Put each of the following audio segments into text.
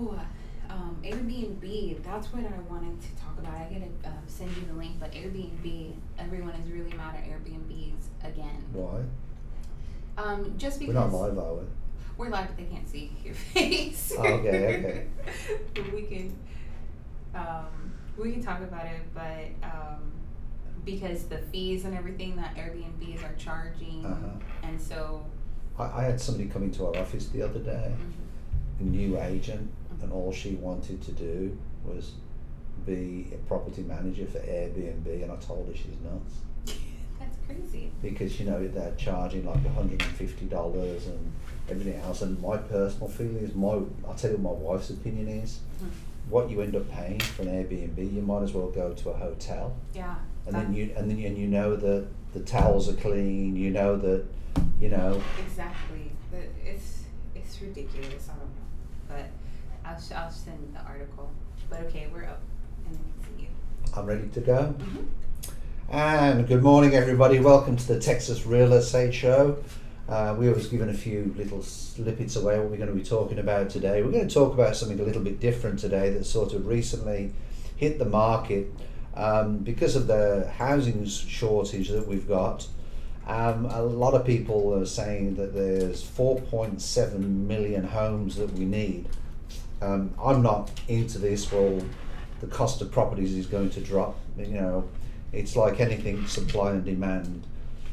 Oh, Airbnb. That's what I wanted to talk about. I gotta send you the link. But Airbnb, everyone is really mad at Airbnbs again. Why? Just because We're not live, are we? we're live, but they can't see your face. Oh, okay. But we can talk about it, but because the fees and everything that Airbnbs are charging, and so. I had somebody come into our office the other day, a new agent, and all she wanted to do was be a property manager for Airbnb, and I told her she's nuts. That's crazy. Because they're charging like $150 and everything else, and my personal feeling is I'll tell you what my wife's opinion is. What you end up paying for an Airbnb, you might as well go to a hotel. Yeah. And then you know that the towels are clean. You know that. Exactly. It's ridiculous. I don't know, but I'll send the article. But okay, we're up, and then we see you. I'm ready to go. And good morning, everybody. Welcome to the Texas Real Estate Show. We always given a few little snippets away what we're going to be talking about today. We're going to talk about something a little bit different today that sort of recently hit the market because of the housing shortage that we've got. A lot of people are saying that there's 4.7 million homes that we need. I'm not into this. Well, the cost of properties is going to drop. It's like anything, supply and demand.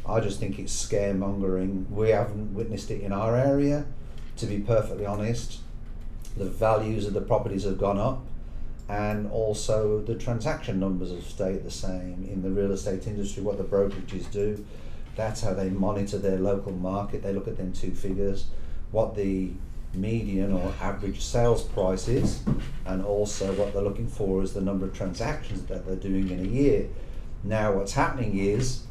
I just think it's scaremongering. We haven't witnessed it in our area, to be perfectly honest. The values of the properties have gone up, and also the transaction numbers have stayed the same. In the real estate industry, what the brokerages do, that's how they monitor their local market. They look at them two figures, what the median or average sales price is, and also what they're looking for is the number of transactions that they're doing in a year. Now what's happening is,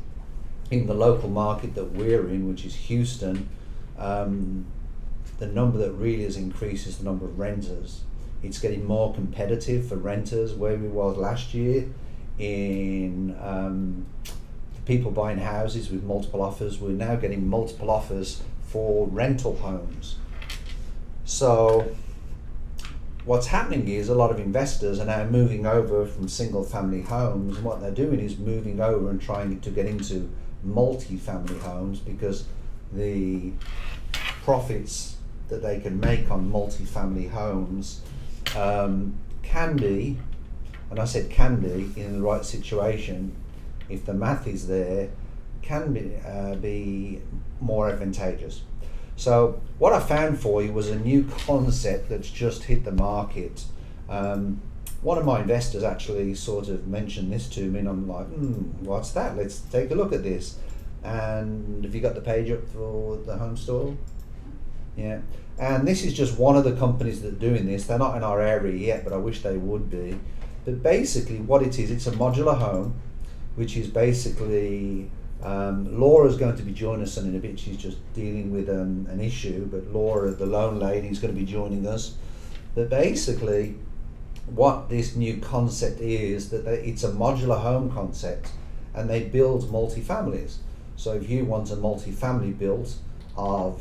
in the local market that we're in, which is Houston, the number that really has increased is the number of renters. It's getting more competitive for renters. Where we was last year in people buying houses with multiple offers, we're now getting multiple offers for rental homes. So what's happening is a lot of investors are now moving over from single family homes, and what they're doing is moving over and trying to get into multi-family homes, because the profits that they can make on multi-family homes can be, and I said can be, in the right situation, if the math is there, can be more advantageous. So what I found for you was a new concept that's just hit the market. One of my investors actually sort of mentioned this to me, and I'm like, what's that? Let's take a look at this. And have you got the page up for the home store? Yeah. And this is just one of the companies that are doing this. They're not in our area yet, but I wish they would be. But basically what it is, it's a modular home, which is basically, Laura's going to be joining us in a bit. She's just dealing with an issue, but Laura, the lone lady, is going to be joining us. But basically, what this new concept is, that it's a modular home concept, and they build multi-families. So if you want a multi-family built of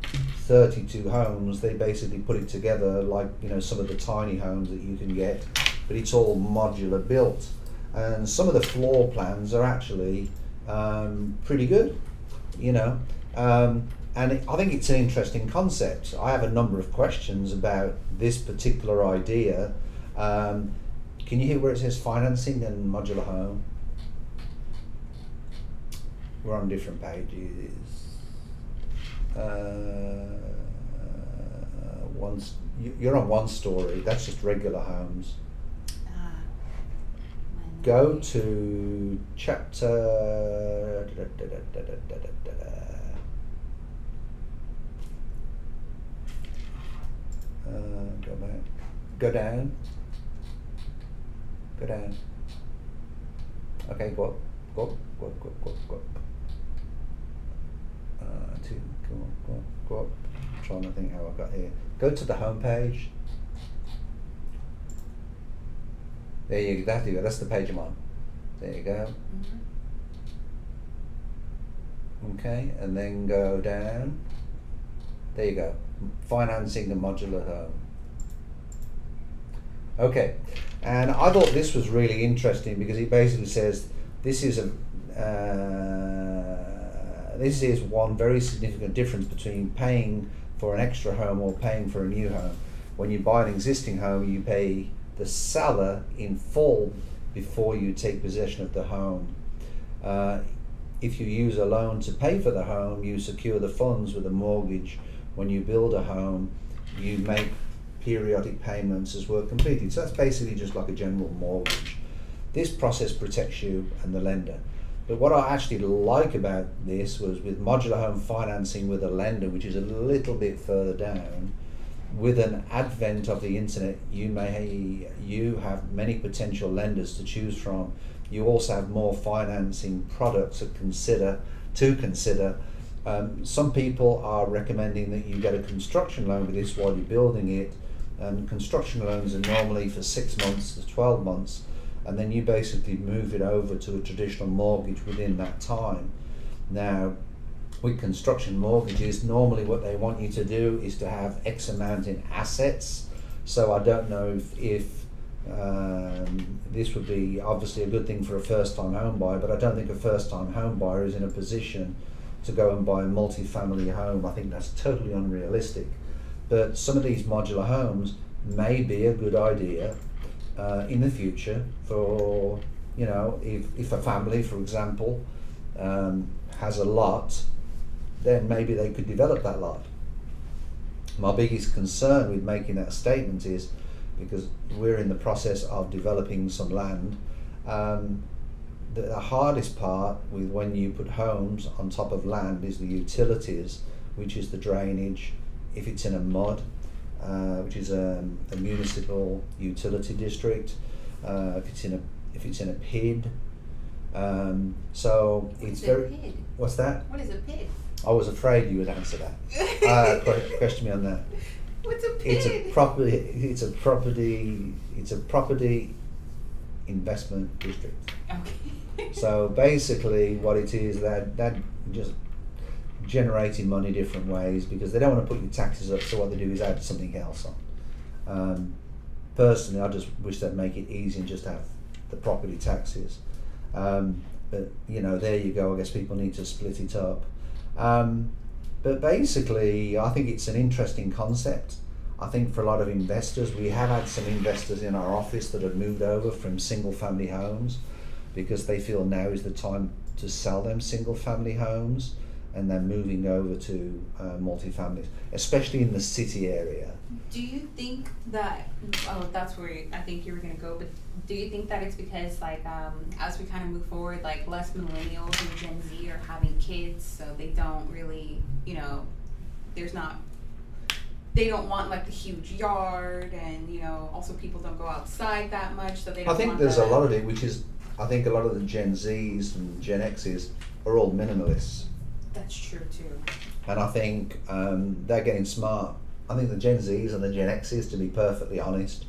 32 homes, they basically put it together like some of the tiny homes that you can get, but it's all modular built. And some of the floor plans are actually pretty good, and I think it's an interesting concept. I have a number of questions about this particular idea. Can you hear where it says financing and modular home? We're on different pages. You're on one story. That's just regular homes. Go to chapter. Go back. Go down. Go down. Okay, go up. Go up. Go up. Go up. Go up. Go up. Go up. I'm trying to think how I got here. Go to the home page. There you go. That's the page I'm on. There you go. Okay, and then go down. There you go. Financing the modular home. Okay, and I thought this was really interesting because it basically says this is this is one very significant difference between paying for an extra home or paying for a new home. When you buy an existing home, you pay the seller in full before you take possession of the home. If you use a loan to pay for the home, you secure the funds with a mortgage. When you build a home, you make periodic payments as work completed. So that's basically just like a general mortgage. This process protects you and the lender. But what I actually like about this was with modular home financing with a lender, which is a little bit further down, with an advent of the internet, you have many potential lenders to choose from. You also have more financing products to consider. Some people are recommending that you get a construction loan with this while you're building it. Construction loans are normally for 6 months to 12 months, and then you basically move it over to a traditional mortgage within that time. Now, with construction mortgages, normally what they want you to do is to have X amount in assets. So I don't know if this would be obviously a good thing for a first-time home buyer, but I don't think a first-time home buyer is in a position to go and buy a multi-family home. I think that's totally unrealistic. But some of these modular homes may be a good idea in the future for, you know, if a family, for example, has a lot, then maybe they could develop that lot. My biggest concern with making that statement is because we're in the process of developing some land. The hardest part with when you put homes on top of land is the utilities, which is the drainage. If it's in a MUD, which is a municipal utility district, if it's in a PID, so it's very. PID? What's that? What is a PID? I was afraid you would answer that. Question me on that. What's a PID? It's a property investment district. Okay. So basically, what it is that just generating money different ways because they don't want to put your taxes up. So what they do is add something else on. Personally, I just wish they'd make it easy and just have the property taxes. But you know, there you go. I guess people need to split it up. But basically, I think it's an interesting concept. I think for a lot of investors, we have had some investors in our office that have moved over from single family homes because they feel now is the time to sell them single family homes, and they're moving over to multi-families, especially in the city area. Do you think that, that's where I think you were going to go, but do you think that it's because like as we kind of move forward, like less millennials and Gen Z are having kids, so they don't really, you know, they don't want like the huge yard, and you know, also people don't go outside that much, so they don't I think want there's a lot of it, which is, I think a lot of the Gen Zs and Gen Xs are all minimalists. That's true too. And I think they're getting smart. I think the Gen Zs and the Gen Xs, to be perfectly honest,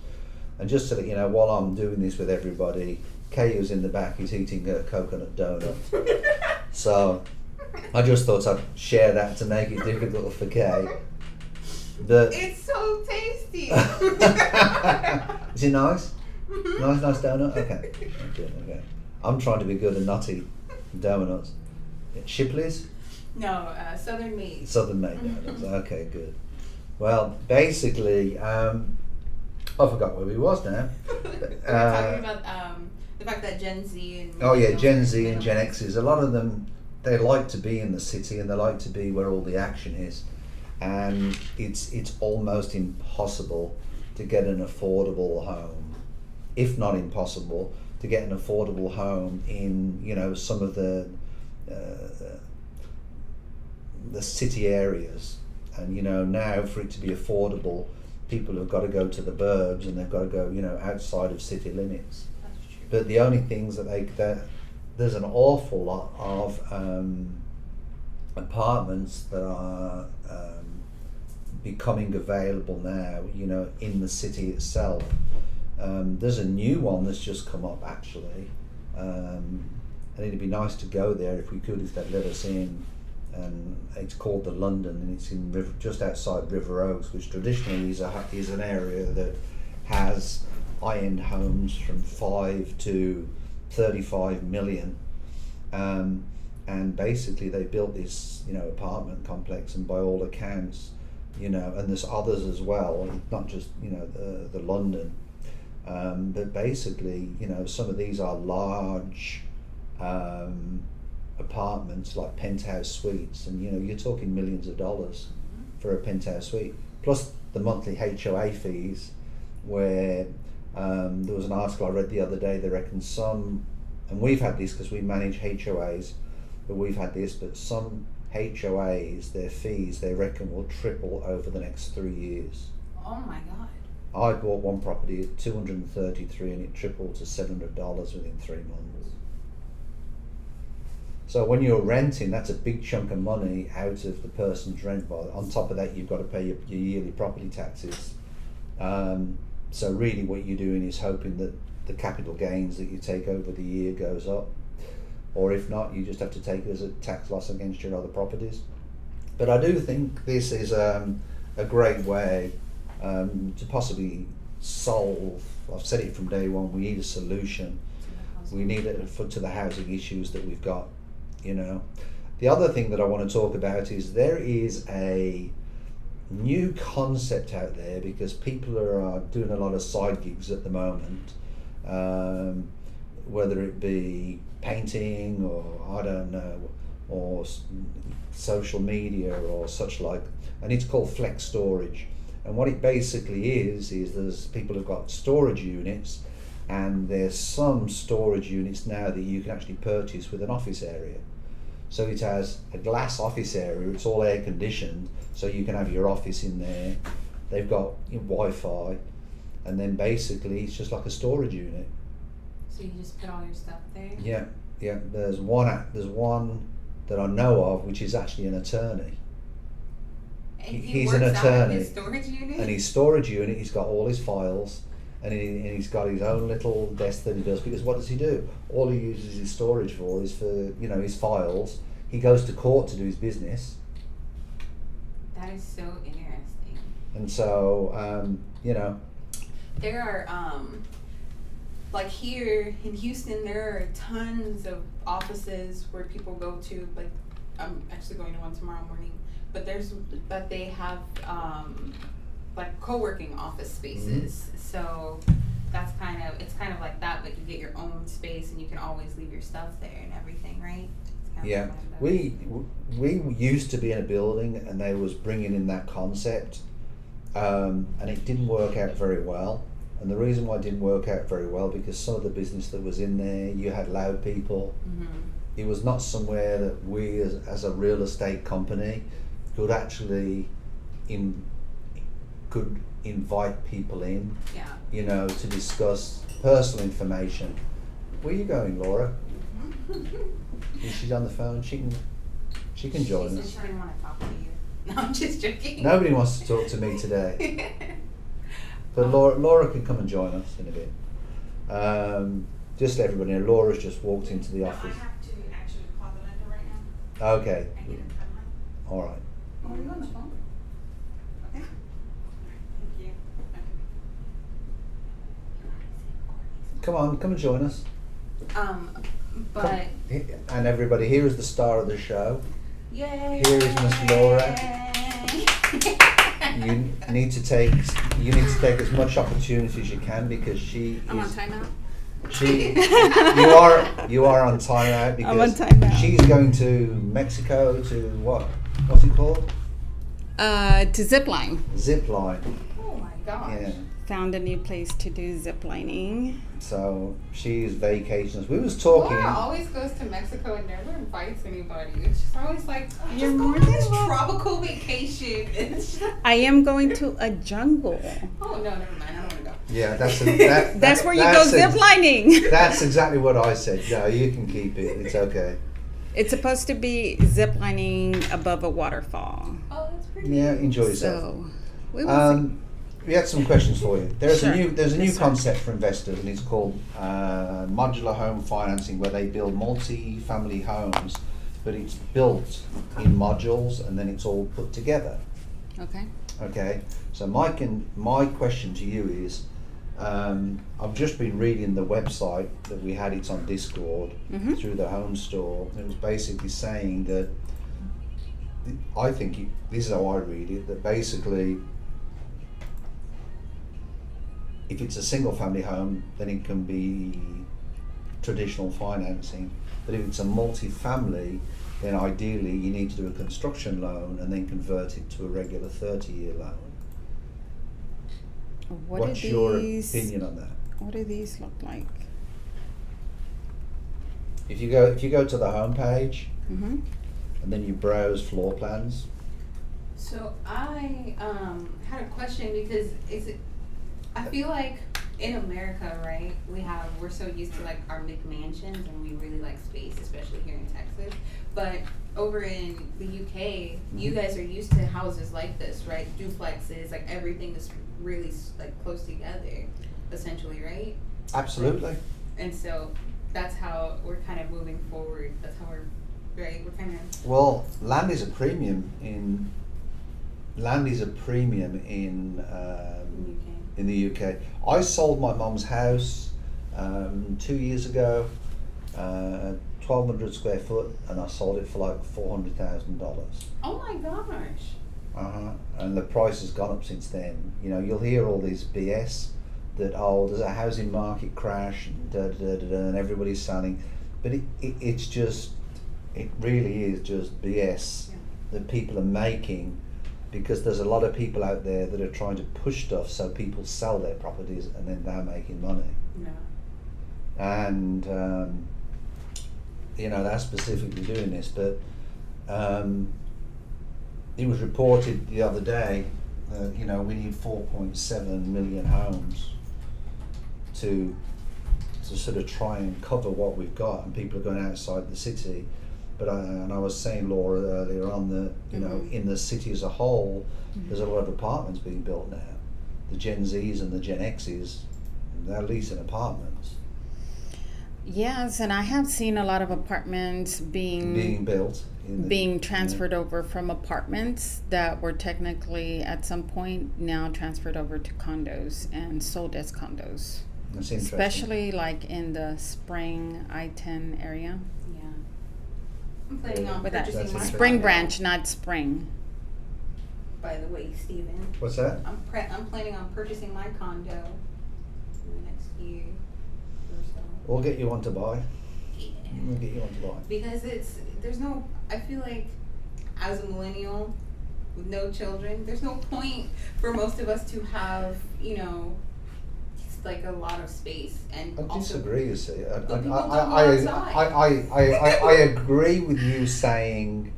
and just so that you know, while I'm doing this with everybody, Kay, who's in the back, is eating a coconut donut. So I just thought I'd share that to make it difficult for Kay. It's so tasty. Is it nice? Mm-hmm. Nice donut? Okay. Okay. I'm trying to be good and nutty donuts. Shipley's? No, Southern Made. Southern Made donuts. Okay, good. Well, basically, I forgot where we was now. We're talking about the fact that Gen Z and Gen Z and Gen X's, a lot of them, they like to be in the city and they like to be where all the action is, and it's almost impossible to get an affordable home, if not impossible, to get an affordable home in, you know, some of the city areas. And you know, now for it to be affordable, people have got to go to the burbs and they've got to go, you know, outside of city limits. That's true. But the only things that there's an awful lot of apartments that are becoming available now, you know, in the city itself. There's a new one that's just come up actually, and it'd be nice to go there if we could, if they'd let us in. And it's called the London, and it's in just outside River Oaks, which traditionally is an area that has high-end homes from 5 to 35 million. And basically they built this, apartment complex, and by all accounts, and there's others as well, not just, the London. But basically, some of these are large apartments, like penthouse suites, and you're talking millions of dollars for a penthouse suite, plus the monthly HOA fees, where there was an article I read the other day, they reckon some, and we've had this because we manage HOAs, but some HOAs, their fees, they reckon will triple over the next 3 years. Oh my God. I bought one property at $233 and it tripled to $700 within 3 months. So when you're renting, that's a big chunk of money out of the person's rent. But on top of that, you've got to pay your yearly property taxes. So really what you're doing is hoping that the capital gains that you take over the year goes up. Or if not, you just have to take it as a tax loss against your other properties. But I do think this is a great way to possibly solve, I've said it from day one, we need a solution. We need a foot to the housing issues that we've got, The other thing that I want to talk about is there is a new concept out there, because people are doing a lot of side gigs at the moment, whether it be painting or I don't know, or social media or such like, and it's called flex storage. And what it basically is there's people who've got storage units, and there's some storage units now that you can actually purchase with an office area. So it has a glass office area, it's all air conditioned, so you can have your office in there. They've got Wi-Fi, and then basically it's just like a storage unit. So you just put all your stuff there? Yeah. There's one that I know of, which is actually an attorney. He's an attorney. His storage unit? And his storage unit, he's got all his files, and he's got his own little desk that he does, because what does he do? All he uses his storage for is for, his files. He goes to court to do his business. That is so interesting. And so, There are, like here in Houston, there are tons of offices where people go to, like, I'm actually going to one tomorrow morning, but they have, like co-working office spaces. Mm-hmm. So it's kind of like that, but you get your own space and you can always leave your stuff there and everything, right? Yeah, we used to be in a building and they was bringing in that concept, and it didn't work out very well. And the reason why it didn't work out very well, because some of the business that was in there, you had loud people. Mm-hmm. It was not somewhere that we as a real estate company could actually could invite people in, to discuss personal information. Where are you going, Laura? She's on the phone. She can join us. She didn't want to talk to you. No, I'm just joking. Nobody wants to talk to me today. But Laura can come and join us in a bit. Just let everybody know, Laura's just walked into the office. I have to actually call the lender right now. Okay. All right. Oh, are you on the phone? Okay. Thank you. Come and join us. But and everybody, here is the star of the show. Yay! Here is Miss Laura. You need to take as much opportunity as you can, because I'm on timeout. You are on timeout, because I'm on timeout. She's going to Mexico to what's it called? To zip line. Zip line. Oh my gosh. Yeah. Found a new place to do zip lining. So she's vacations. We was talking. Laura always goes to Mexico and never invites anybody. It's just always like, You're just more go on this than welcome. tropical vacation. It's just, I am going to a jungle. oh no, never mind. I don't want to go. Yeah, That's where you go zip lining. That's exactly what I said. No, you can keep it. It's okay. It's supposed to be zip lining above a waterfall. Oh, that's pretty. Yeah, enjoy yourself. So we will see. We had some questions for you. There's Sure. a new Yes, sir. concept for investors, and it's called modular home financing, where they build multi-family homes, but it's built in modules and then it's all put together. Okay. Okay. So my question to you is, I've just been reading the website that we had. It's on Discord through the home store. It was basically saying that, I think this is how I read it, that basically if it's a single family home, then it can be traditional financing. But if it's a multi-family, then ideally you need to do a construction loan and then convert it to a regular 30-year loan. What's your opinion on that? What do these look like? If you go to the home page Mm-hmm. and then you browse floor plans, So I had a question because I feel like in America, right, we're so used to like our McMansions and we really like space, especially here in Texas. But over in the UK, you guys are used to houses like this, right? Duplexes, like everything is really like close together, essentially, right? absolutely. And so that's how we're kind of moving forward. That's how we're kind of. Well, land is a premium in in the UK. I sold my mum's house 2 years ago, 1,200 square foot, and I sold it for like $400,000. Oh my gosh. And the price has gone up since then. You know, you'll hear all this BS that there's a housing market crash and and everybody's selling, but it's just, it really is just BS that people are making, because there's a lot of people out there that are trying to push stuff so people sell their properties and then they're making money. No. And they're specifically doing this, but it was reported the other day that we need 4.7 million homes to sort of try and cover what we've got, and people are going outside the city. But I was saying, Laura, earlier on that in the city as a whole, there's a lot of apartments being built now. The Gen Zs and the Gen Xs, they're leasing apartments. Yes, and I have seen a lot of apartments being built. Being transferred over from apartments that were technically at some point now transferred over to condos and sold as condos. That's interesting. Especially like in the Spring I-10 area. Yeah. I'm planning on With that purchasing my Spring condo, Branch, not Spring. by the way, Steven. What's that? I'm planning on purchasing my condo in the next year or so. We'll get you one to buy. Yeah. We'll get you one to buy. Because I feel like as a millennial with no children, there's no point for most of us to have, just like a lot of space. And I disagree, you see. But people don't go outside. I agree with you saying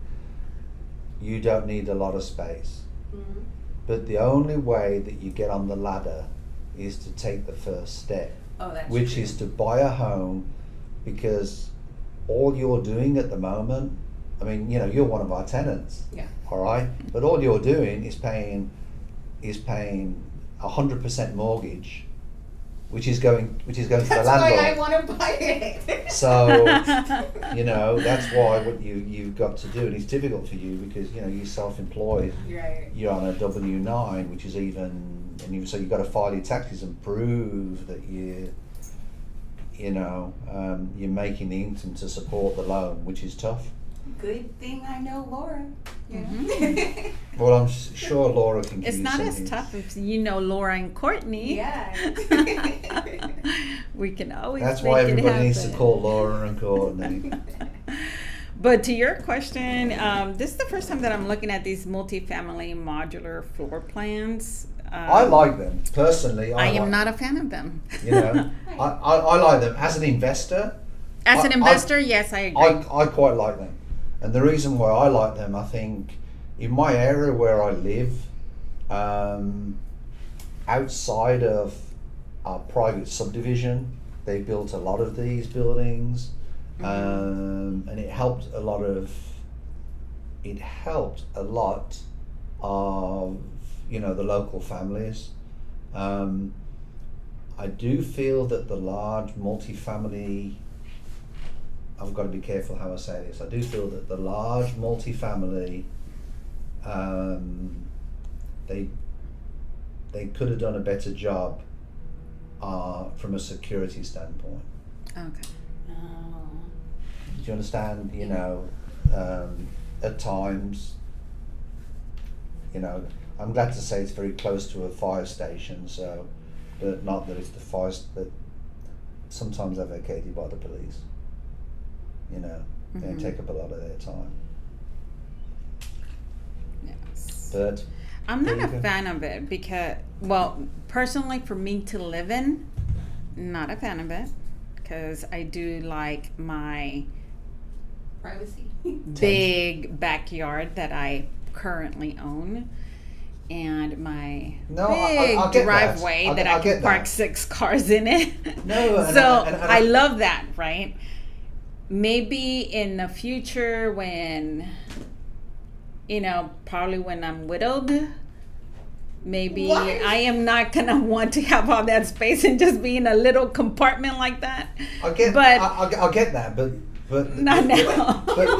you don't need a lot of space. Mhm. But the only way that you get on the ladder is to take the first step, Oh, that's which true. is to buy a home, because all you're doing at the moment, I mean, you're one of our tenants, Yeah. all right? But all you're doing is paying 100% mortgage, which is going to the That's landlord. why I want to buy it. So, that's why what you've got to do, and it's difficult for you because, you're self-employed. Right. You're on a W-9, which is so you've got to file your taxes and prove that you're making the income to support the loan, which is tough. Good thing I know Laura. Well, I'm sure Laura can give It's you not some as hints. tough if you know Laura and Courtney. Yeah. We can always That's make why it everybody needs to happen. call Laura and Courtney. But to your question, this is the first time that I'm looking at these multifamily modular floor plans. I like them personally. I am like not a fan of them. I like them as an investor. As an I- investor, yes, I agree. I quite like them, and the reason why I like them, I think, in my area where I live, outside of our private subdivision, they built a lot of these buildings, and it helped a lot of the local families. I do feel that the large multifamily, I've got to be careful how I say this, I do feel that the large multifamily, they could have done a better job from a security standpoint. Okay. Oh. Do you understand? You know, at times, you know, I'm glad to say it's very close to a fire station, so, but not that it's the fire, but sometimes they're vacated by the police. You know, they take up a lot of their time. Yes. But I'm there not you a go. fan of it because, well, personally for me to live in, not a fan of it because I do like my Privacy. big backyard that I currently own and my No, big I get that. driveway I that get I can that. park 6 cars in it. No, and so and I love that, right? Maybe in the future when, you know, probably when I'm widowed, maybe What? I am not gonna want to have all that space and just be in a little compartment like that. I get, but I get that, but not now. But-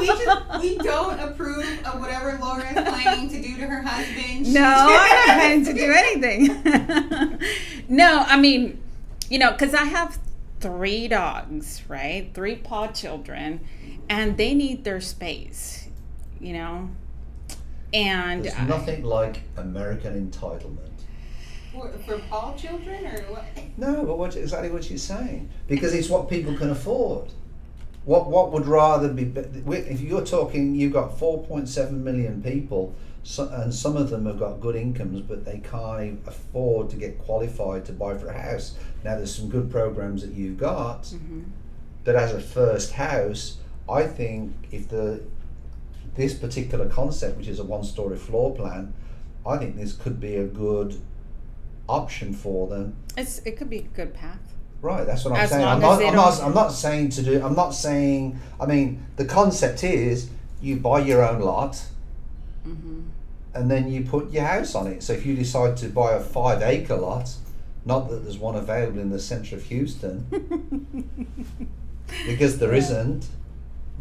we don't approve of whatever Laura is planning to do to her husband. No, I'm not planning to do anything. No, I mean, you know, because I have 3 dogs, right? 3 paw children, and they need their space, you know? And there's nothing like American entitlement. For all children or what? No, but exactly what you're saying, because it's what people can afford. What would rather be, if you're talking, you've got 4.7 million people, and some of them have got good incomes, but they can't afford to get qualified to buy for a house. Now there's some good programs that you've got, but as a first house, I think if this particular concept, which is a 1-story floor plan, I think this could be a good option for them. it could be a good path. Right, that's what I'm As saying. long I'm as they not don't- saying to do. I'm not saying. I mean, the concept is you buy your own lot, and then you put your house on it. So if you decide to buy a 5-acre lot, not that there's one available in the centre of Houston, because there isn't,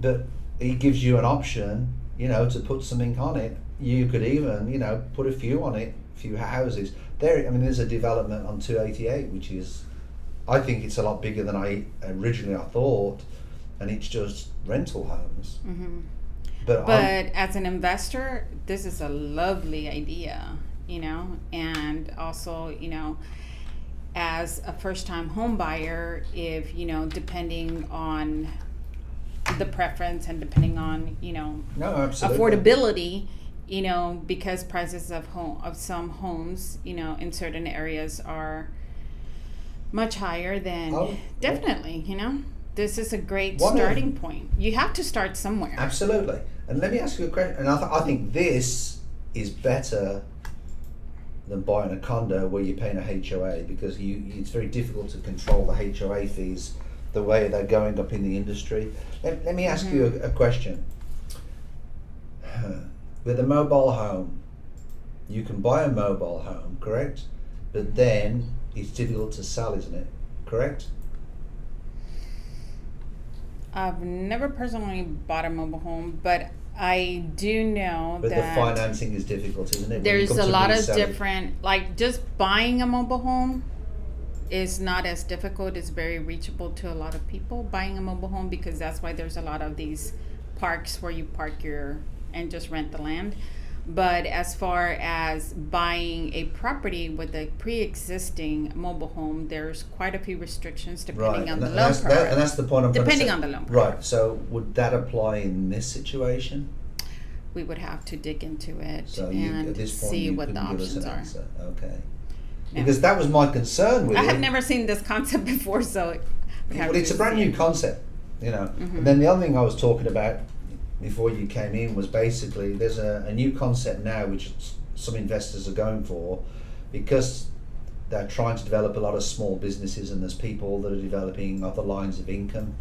but it gives you an option, you know, to put something on it. You could even, you know, put a few on it, a few houses. There, I mean, there's a development on 288, which is, I think it's a lot bigger than I originally thought, and it's just rental homes. But As an investor, this is a lovely idea, you know, and also, you know, as a first-time home buyer, if, you know, depending on the preference and depending on, you know, no, absolutely. affordability, you know, because prices of some homes, you know, in certain areas are much higher than definitely, you know, this is a great starting point. You have to start somewhere. Absolutely. And let me ask you a question. And I think this is better than buying a condo where you're paying a HOA, because it's very difficult to control the HOA fees the way they're going up in the industry. Let me ask you a question. With a mobile home, you can buy a mobile home, correct? But then it's difficult to sell, isn't it? Correct? I've never personally bought a mobile home, but I do know But that the financing is difficult, isn't it? when you there's come a to lot of reselling? different, like just buying a mobile home is not as difficult. It's very reachable to a lot of people buying a mobile home, because that's why there's a lot of these parks where you park and just rent the land. But as far as buying a property with a pre-existing mobile home, there's quite a few restrictions depending on the loan and that's the point I'm trying to Depending say. on the loan Right. So would that apply in this situation? We would have to dig into it So and at this point, see you what the couldn't give us options an are. answer. Okay. Yeah. Because that was my concern with I it. have never seen this concept before, so we have Well, to it's a brand see new it. concept, you know. And then the other thing I was talking about before you came in was basically there's a new concept now which some investors are going for, because they're trying to develop a lot of small businesses, and there's people that are developing other lines of income.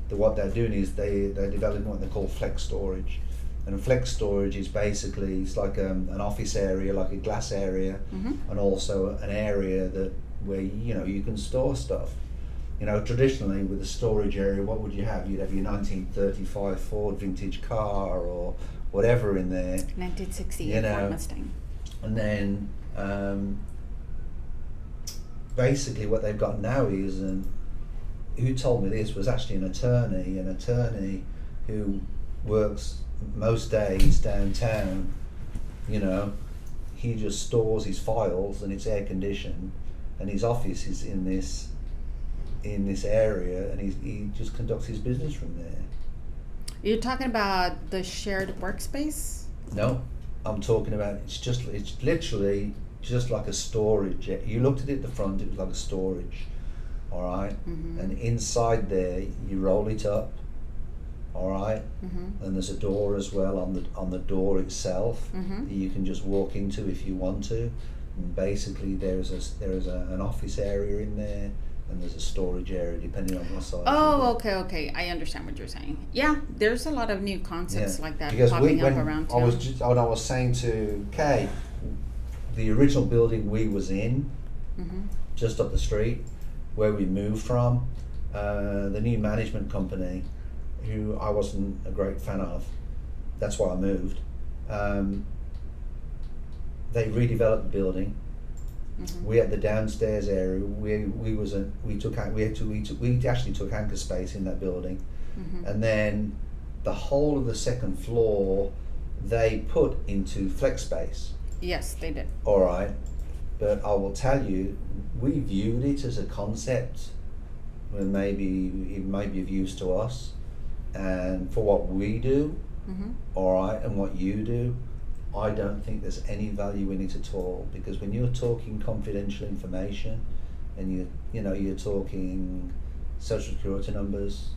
What they're doing is they're developing what they call flex storage. And flex storage is basically, it's like an office area, like a glass area, and also an area where you can store stuff. You know, traditionally with a storage area, what would you have? You'd have your 1935 Ford vintage car or whatever in there. 1968 You know, Ford Mustang. And then basically what they've got now is, and who told me this was actually an attorney who works most days downtown. You know, he just stores his files and it's air conditioned, and his office is in this area, and he just conducts his business from there. You're talking about the shared workspace? No, I'm talking about it's literally just like a storage. You looked at it at the front, it was like a storage, all right? Mm-hmm. And inside there, you roll it up, all right? Mm-hmm. And there's a door as well on the door itself Mm-hmm. that you can just walk into if you want to. And basically, there's an office area in there, and there's a storage area depending on what size. Oh, okay. I understand what you're saying. Yeah, there's a lot of new concepts like that Because popping up when around I was town. I was saying to Kay, the original building we was in, Mm-hmm. just up the street, where we moved from, the new management company, who I wasn't a great fan of, that's why I moved. They redeveloped the building. Mm-hmm. We had the downstairs area. We actually took anchor space in that building, Mm-hmm. and then the whole of the second floor they put into flex space. Yes, they did. All right, but I will tell you, we viewed it as a concept, and maybe it may be of use to us, and for what we do, Mm-hmm. all right, and what you do, I don't think there's any value in it at all, because when you're talking confidential information, and you're talking social security numbers,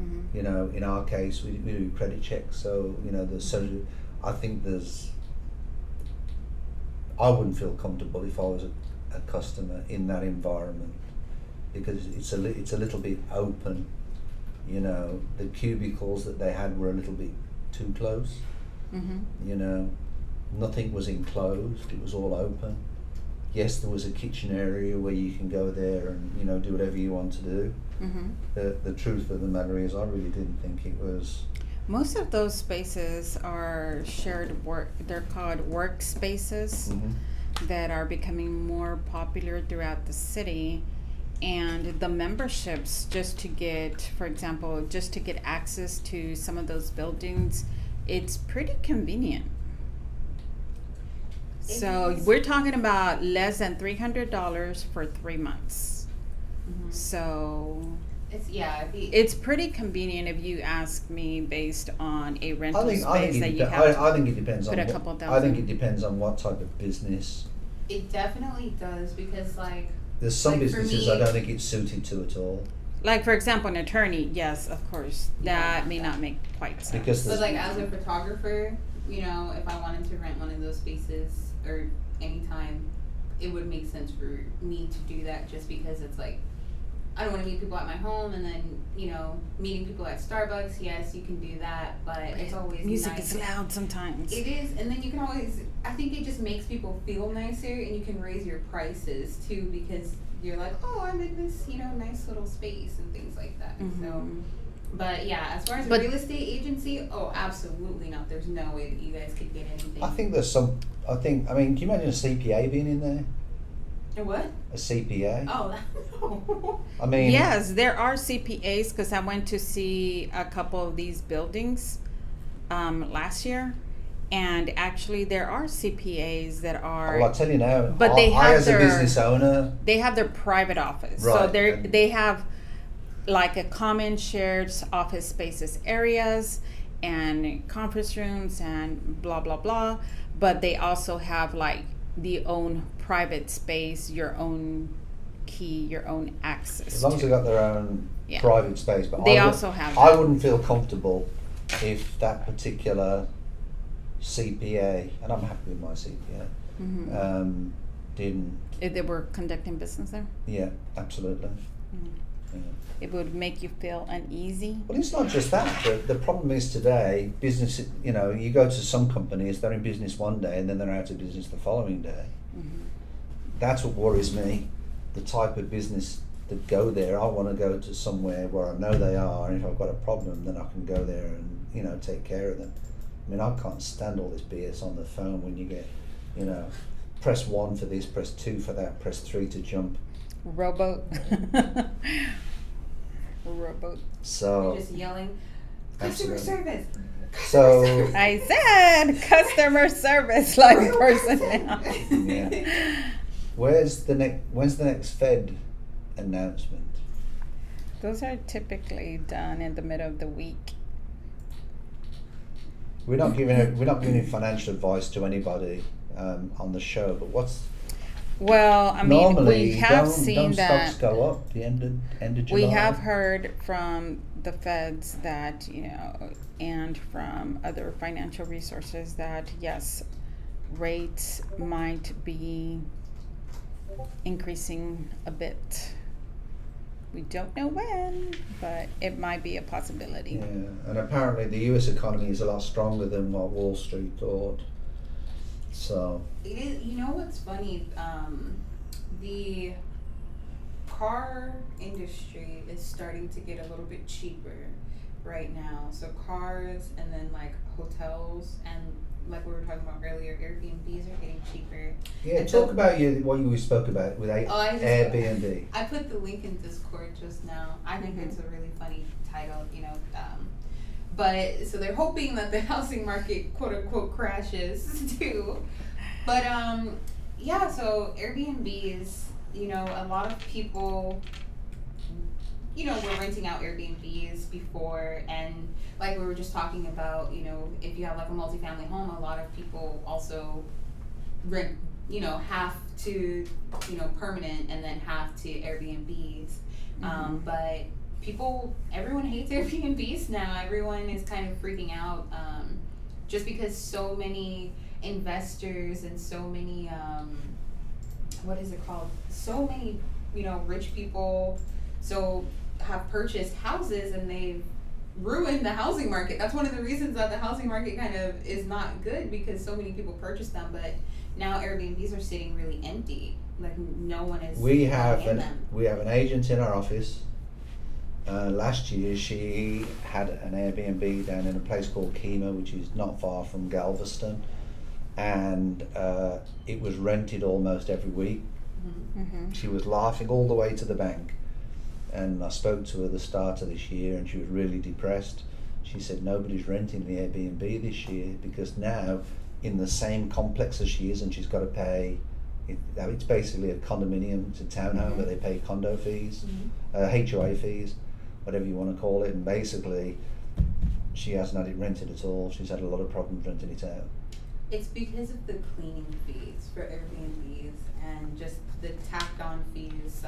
Mm-hmm. you know, in our case we do credit checks, so there's social. I think I wouldn't feel comfortable if I was a customer in that environment, because it's a little bit open. The cubicles that they had were a little bit too close. Mm-hmm. Nothing was enclosed, it was all open. Yes, there was a kitchen area where you can go there and do whatever you want to do. Mm-hmm. The truth of the matter is, I really didn't think it was. Most of those spaces are shared work. They're called workspaces that are becoming more popular throughout the city. And the memberships, just to get access to some of those buildings, it's pretty convenient. So we're talking about less than $300 for 3 months. Mhm. So It's it's pretty convenient if you ask me, based on a rental I think space that you it have. I think it depends put on a couple I think thousand. it depends on what type of business. It definitely does, because There's some Like, for businesses me- I don't think it's suited to at all, Like, for example, an attorney, yes, of course, that may not make quite sense. because but there's, as a photographer, if I wanted to rent one of those spaces or anytime, it would make sense for me to do that, just because it's I don't want to meet people at my home, and then meeting people at Starbucks. Yes, you can do that, but it's always Music nice. is loud sometimes. It is, and then you can always. I think it just makes people feel nicer, and you can raise your prices too, because you're like, oh, I'm in this nice little space and things like that. So, Mhm. but yeah, as far as But- a real estate agency, oh, absolutely not. There's no way that you guys could get anything. I think there's some. Can you imagine a CPA being in there? A what? A CPA. Oh, no. I mean, Yes, there are CPAs, because I went to see a couple of these buildings last year, and actually there are CPAs that are. Well, I'll tell you now. But they I have as their- a business owner. They have their private office, so Right, they and- they have like a common shared office spaces areas and conference rooms and blah blah blah, but they also have the own private space, your own key, your own access As long as to. they got their own Yeah. private space, but They I also have I that. wouldn't feel comfortable if that particular CPA, and I'm happy with my CPA, Mhm. didn't. If they were conducting business there, Yeah, absolutely. Mhm. Yeah. it would make you feel uneasy. Well, it's not just that. The problem is today, business. You go to some companies, they're in business one day and then they're out of business the following day. Mhm. That's what worries me. The type of business that go there, I want to go to somewhere where I know they are, and if I've got a problem, then I can go there and take care of them. I mean, I can't stand all this BS on the phone when you get, press 1 for this, press 2 for that, press 3 to jump. Rowboat. Rowboat. So You're just yelling, customer Absolutely. service. So I said customer service like personnel. Yeah. when's the next Fed announcement? Those are typically done in the middle of the week. We're not giving financial advice to anybody on the show, but what's Well, I mean, normally we have don't seen stocks that. go up the end of July? We have heard from the feds that, and from other financial resources that, yes, rates might be increasing a bit. We don't know when, but it might be a possibility. Yeah, and apparently the US economy is a lot stronger than what Wall Street thought. So It is, you know what's funny? The car industry is starting to get a little bit cheaper right now. So cars and then like hotels and like we were talking about earlier, Airbnbs are getting cheaper. yeah, And talk so- about what you spoke about with I just- Airbnb. I put the link in Discord just now. I think it's a really funny title, but so they're hoping that the housing market quote unquote crashes too. But yeah, so Airbnbs, a lot of people were renting out Airbnbs before, and like we were just talking about, if you have like a multifamily home, a lot of people also rent, half to, permanent and then half to Airbnbs. But everyone hates Airbnbs now. Everyone is kind of freaking out, just because so many investors and so many, so many, rich people, have purchased houses and they've ruined the housing market. That's one of the reasons that the housing market kind of is not good, because so many people purchased them, but now Airbnbs are sitting really empty. Like no one is We have in them. an agent in our office. Last year she had an Airbnb down in a place called Kima, which is not far from Galveston, and it was rented almost every week. She was laughing all the way to the bank, and I spoke to her at the start of this year and she was really depressed. She said nobody's renting the Airbnb this year because now in the same complex as she is, and she's got to pay, it's basically a condominium, it's a townhome, but they pay condo fees, HOA fees, whatever you want to call it, and basically she hasn't had it rented at all. She's had a lot of problems renting it out. It's because of the cleaning fees for Airbnbs and just the tacked on fees,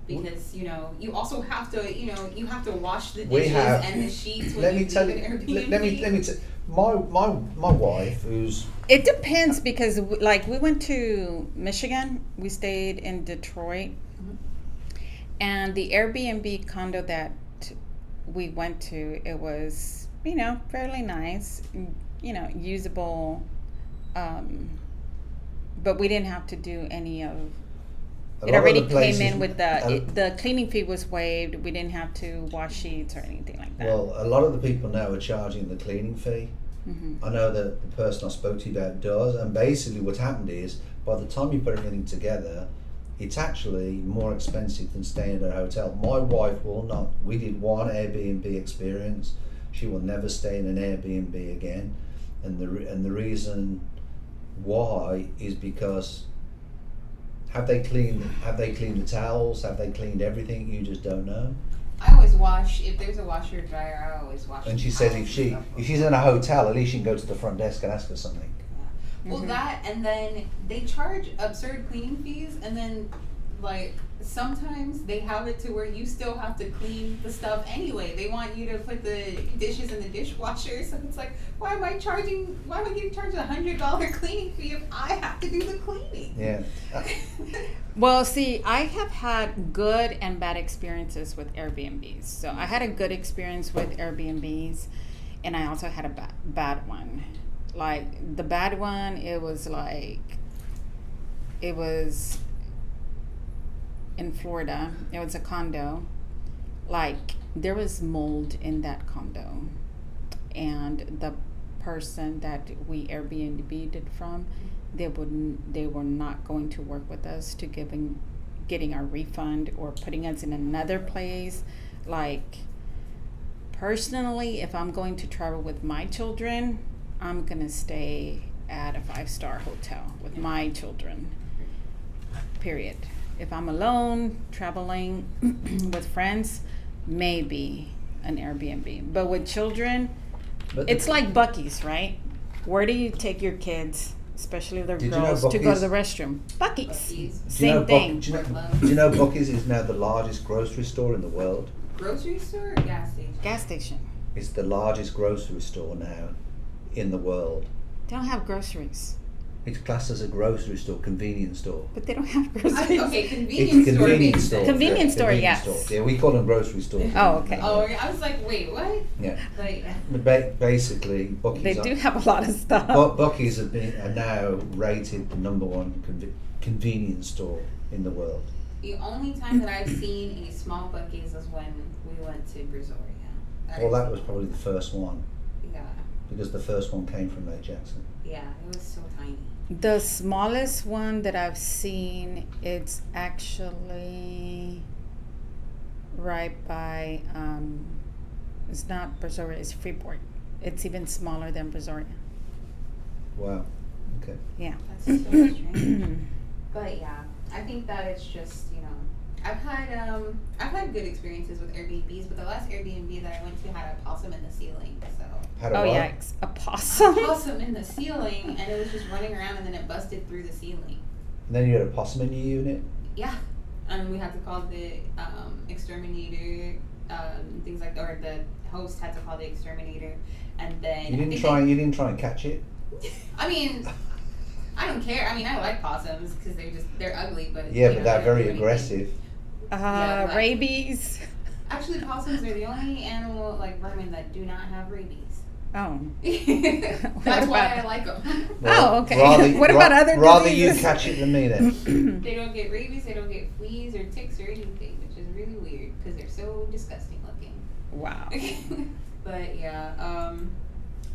because you also have to you have to wash the dishes and the sheets when let you me tell leave you, an Airbnb. let me tell my wife, who's It depends because like we went to Michigan, we stayed in Detroit, and the Airbnb condo that we went to, it was fairly nice, usable, but we didn't have to do any of. It already came in with the cleaning fee was waived. We didn't have to wash sheets or anything like that. Well, a lot of the people now are charging the cleaning fee. I know that the person I spoke to you about does, and basically what happened is by the time you put everything together, it's actually more expensive than staying at a hotel. My wife will not. We did one Airbnb experience. She will never stay in an Airbnb again, and the reason why is because have they cleaned the towels? Have they cleaned everything? You just don't know. I always wash, if there's a washer or dryer, I always wash. And the she says towels if and stuff. she's in a hotel, at least she can go to the front desk and ask for something. Well, that, and then they charge absurd cleaning fees, and then like sometimes they have it to where you still have to clean the stuff anyway. They want you to put the dishes in the dishwasher, so it's like, why am I getting charged $100 cleaning fee if I have to do the cleaning? Yeah. Well, see, I have had good and bad experiences with Airbnbs. So I had a good experience with Airbnbs, and I also had a bad one. Like the bad one, it was in Florida. It was a condo. Like there was mold in that condo, and the person that we Airbnb'd it from, they were not going to work with us to getting our refund or putting us in another place. Like, personally, if I'm going to travel with my children, I'm going to stay at a 5-star hotel with my children, period. If I'm alone, traveling with friends, maybe an Airbnb. But with children, But it's like Buc-ee's, right? Where do you take your kids, especially the Did you know girls, to go to Buc-ee's? the restroom? Buc-ee's. Buc-ee's. Same thing. Do you know Buc-ee's is now the largest grocery store in the world? Grocery store or gas station? Gas station. It's the largest grocery store now in the world. They don't have groceries. It's classed as a grocery store, convenience store. But they don't have groceries. Okay, It's convenience store. convenience makes store. sense. Convenience store, Convenience yes. store. Yeah, we call them grocery stores. Oh, okay. Oh, I was like, wait, what? Yeah. Like, But basically, Buc-ee's They do have a lot of stuff. Buc-ee's are now rated the number one convenience store in the world. the only time that I've seen a small Buc-ee's is when we went to Brazoria. Well, that was probably the first one, Yeah, because the first one came from Lake Jackson. yeah, it was so tiny. The smallest one that I've seen, it's actually right by, it's not Brazoria, it's Freeport. It's even smaller than Brazoria. Wow. Okay. Yeah. That's so strange. But yeah, I think that it's just, I've had good experiences with Airbnbs, but the last Airbnb that I went to had a possum in the ceiling, so. Had a Oh, what? yikes. A possum? A possum in the ceiling, and it was just running around, and then it busted through the ceiling. And then you had a possum in your unit? Yeah, and we had to call the exterminator, things like, or the host had to call the exterminator, and then You didn't try and catch it? I mean, I don't care. I mean, I like possums because they're ugly, but Yeah, you but know, they're they don't very do anything. aggressive. Yeah, like- Rabies. Actually, possums are the only animal like vermin that do not have rabies. Oh. That's why about- I like them. Oh, okay. What about other Rather diseases? you catch it than me then. They don't get rabies. They don't get fleas or ticks or anything, which is really weird because they're so disgusting looking. Wow. But yeah,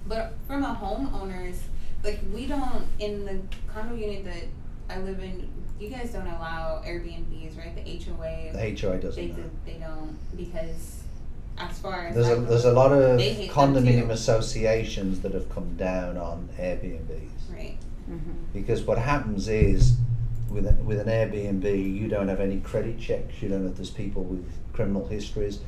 but from a homeowner's, like, we don't, in the condo unit that I live in, you guys don't allow Airbnbs, right? The HOA. The HOA doesn't know. They don't, because as far as There's a lot of they hate them condominium too. associations that have come down on Airbnbs. Right. Mm-hmm. Because what happens is, with an Airbnb, you don't have any credit checks. You don't know if there's people with criminal histories.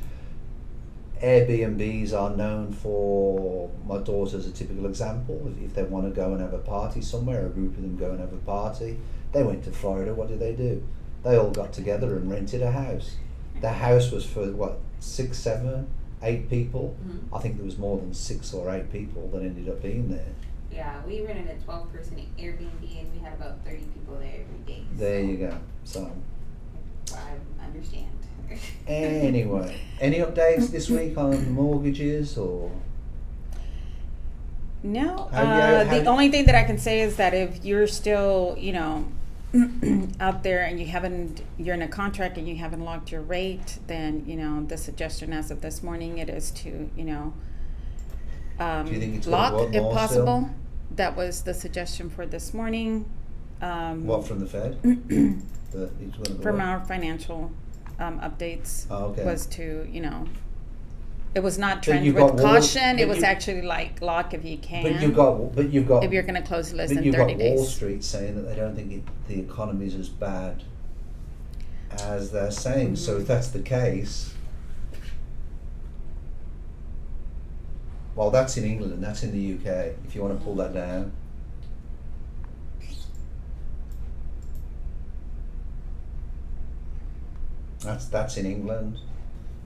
Airbnbs are known for, my daughter's a typical example, if they want to go and have a party somewhere, a group of them go and have a party. They went to Florida, what did? They all got together and rented a house. The house was for, 6, 7, 8 people? Mhm. I think there was more than 6 or 8 people that ended up being there. Yeah, we rented a 12-person Airbnb and we had about 30 people there every day. There so you go. So, I understand. anyway, any updates this week on mortgages or? No. Have you- The only thing that I can say is that if you're still, out there and you're in a contract and you haven't locked your rate, then, the suggestion as of this morning, it is to, Do you think it's gonna lock go up if more possible. still? That was the suggestion for this morning. What, from the Fed? That it's gonna go From up? our financial updates Oh, okay. was to, it was not But trend you've with got Wall- caution. but It was you- actually like lock if you can. But you've got if you're going to close less but than you've 30 got Wall days. Street saying that they don't think the economy's as bad as they're saying. So if that's the case, well, that's in England. That's in the UK. If you want to pull that down. That's in England.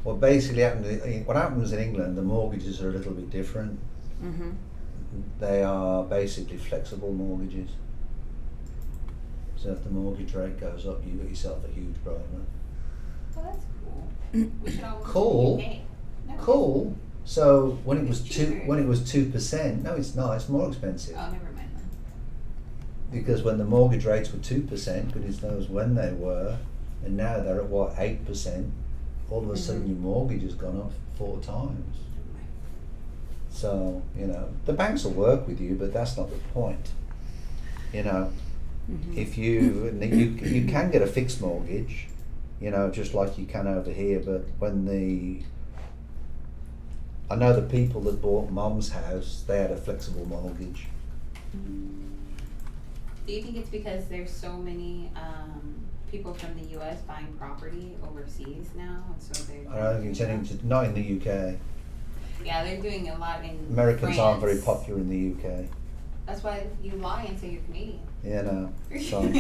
What basically what happens in England, the mortgages are a little bit different. Mm-hmm. They are basically flexible mortgages. So if the mortgage rate goes up, you got yourself a huge problem. Well, that's cool. We should all move to Cool. the UK. No. Cool. So when it was It's cheaper. 2%, no, it's not. It's more expensive. Oh, never mind then. Because when the mortgage rates were 2%, goodness knows when they were, and now they're at 8%. All of a sudden, your mortgage has gone up 4 times. So the banks will work with you, but that's not the point. If you can get a fixed mortgage, just like you can over here, but I know the people that bought Mum's house, they had a flexible mortgage. Do you think it's because there's so many people from the U.S. buying property overseas now, and so they're? I don't think it's anything to, not in the UK. Yeah, they're doing a lot in Americans aren't very France. popular in the UK. That's why you lie and say you're Canadian. Sorry.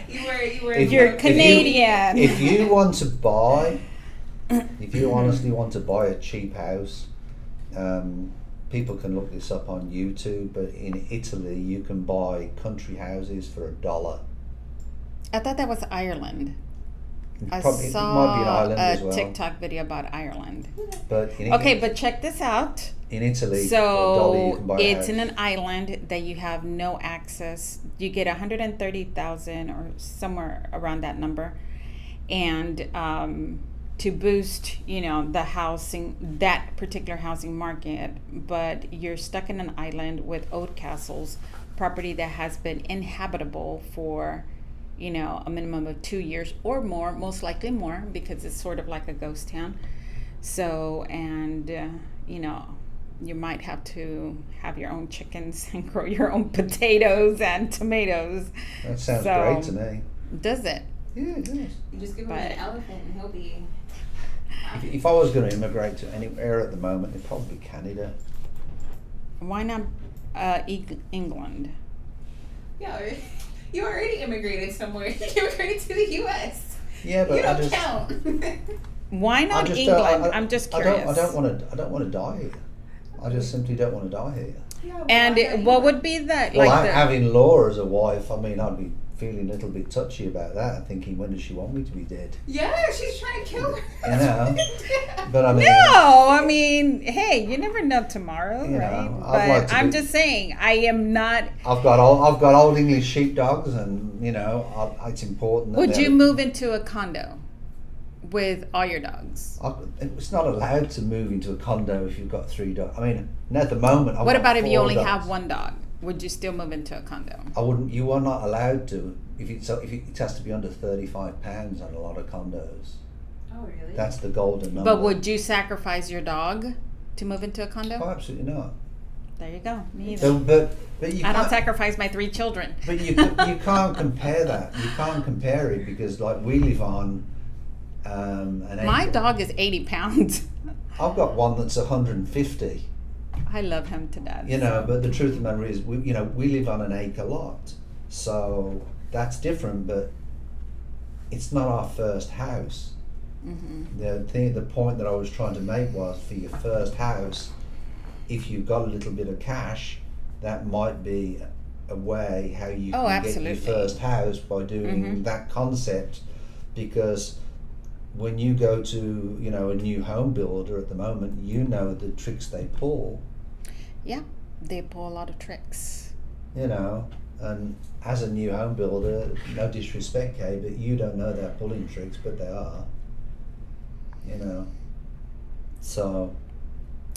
you were. You're Canadian. If you want to buy, if you honestly want to buy a cheap house, people can look this up on YouTube, but in Italy you can buy country houses for $1. I thought that was Ireland. I It might be in saw Ireland a as well. TikTok video about Ireland. But Okay, but check this out. in Italy, for $1 you So can buy a it's house. in an island that you have no access. You get 130,000 or somewhere around that number, and to boost, the housing, that particular housing market. But you're stuck in an island with old castles, property that has been inhabitable for, a minimum of 2 years or more, most likely more, because it's sort of like a ghost town. So, and you might have to have your own chickens and grow your own potatoes and tomatoes. That sounds So- great to me. Does it? Yeah, it does. You just give him But- an elephant and he'll be. If I was going to immigrate to anywhere at the moment, it'd probably be Canada. Why not England? Yeah, you already immigrated somewhere. You immigrated to the U.S. Yeah, but You I don't just, count. Why I not just England? don't, I'm just I curious. don't want to die here. I just simply don't want to die here. Yeah, but And why not what England? would be that? Well, Like the, having Laura as a wife, I mean, I'd be feeling a little bit touchy about that, thinking, when does she want me to be dead? Yeah, she's trying to kill her. You know, But I mean, no, I mean, hey, you never know tomorrow, You know, right? I'd like But to I'm be- just saying, I am not. I've got old English sheepdogs, and it's important. That Would you they're- move into a condo with all your dogs? It's not allowed to move into a condo if you've got 3 dogs. I mean, at the moment, I've What got about if you 4 only dogs. have 1 dog? Would you still move into a condo? I wouldn't. You are not allowed to. If it has to be under £35 on a lot of condos. Oh, really? That's the golden number. But would you sacrifice your dog to move into a condo? Oh, absolutely not. There you go. Me either. But you I don't can't. sacrifice my 3 children. But you can't compare that. You can't compare it because, like, we live on an My acre. dog is 80 pounds. I've got one that's 150. I love him to death. But the truth of the matter is, we live on an acre lot, so that's different. But it's not our first house. Mm-hmm. The point that I was trying to make was, for your first house, if you've got a little bit of cash, that might be a way how you Oh, can get absolutely. your first house by doing Mhm. that concept. Because when you go to a new home builder at the moment, the tricks they pull. Yeah, they pull a lot of tricks. And as a new home builder, no disrespect, Kay, but you don't know they're pulling tricks, but they are. So,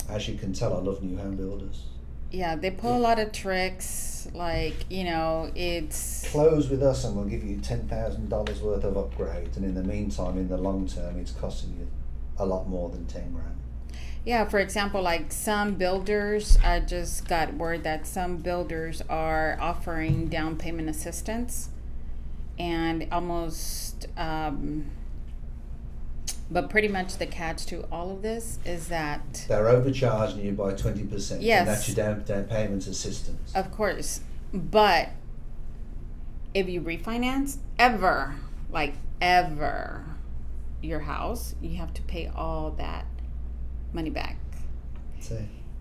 as you can tell, I love new home builders. Yeah, they pull a lot of tricks. Like, it's. Close with us and we'll give you $10,000 worth of upgrades, and in the meantime, in the long term, it's costing you a lot more than 10 grand. Yeah, for example, like some builders, I just got word that some builders are offering down payment assistance, and almost, but pretty much the catch to all of this is that, They're overcharging you by 20%, Yes. and that's your down payment assistance. of course, but if you refinance ever your house, you have to pay all that money back. See,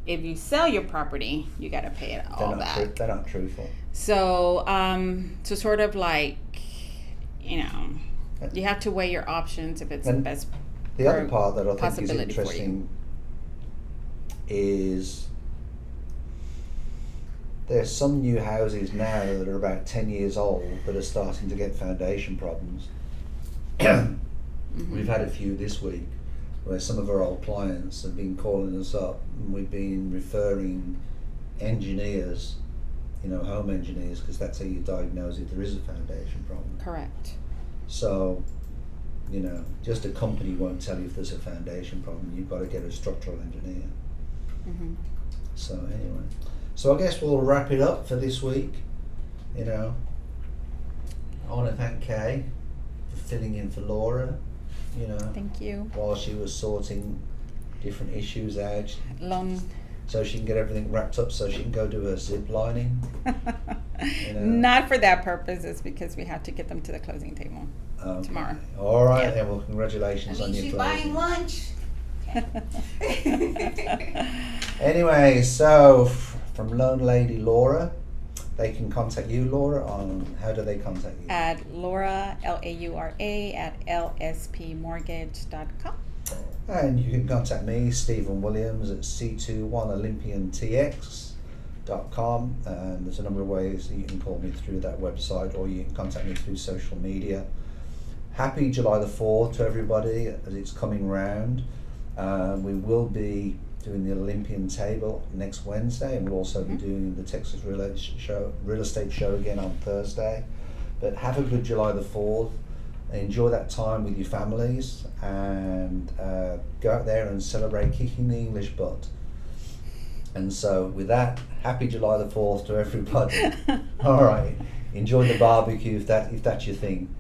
If you sell your property, you got to pay it all back. they're not truthful. So, so sort of like, you have to weigh your options if it's the And best. The other or part that I think is possibility for you. interesting is there's some new houses now that are about 10 years old that are starting to get foundation problems. Mm-hmm. We've had a few this week where some of our old clients have been calling us up, and we've been referring engineers home engineers, because that's how you diagnose if there is a foundation problem. Correct. So, just a company won't tell you if there's a foundation problem. You've got to get a structural engineer. Mm-hmm. So anyway, so I guess we'll wrap it up for this week. I want to thank Kay for filling in for Laura, Thank you. while she was sorting different issues out, Loan. so she can get everything wrapped up so she can go do her zip lining. Not for that purpose. It's because we have to get them to the closing table tomorrow. All right, Yeah. then. Well, congratulations on your she's closing. buying lunch. Anyway, so from Lone Lady Laura, they can contact you, Laura, on how do they contact you? At Laura, Laura, at lspmortgage.com. And you can contact me, Stephen Williams, at c21olympiantx.com, and there's a number of ways that you can call me through that website, or you can contact me through social media. Happy July the 4th to everybody as it's coming round. We will be doing the Olympian table next Wednesday, and we'll also be doing the Texas Real Estate Show again on Thursday. But have a good July the 4th. Enjoy that time with your families, and go out there and celebrate kicking the English butt. And so with that, happy July the 4th to everybody. All right, enjoy the barbecue if that's your thing.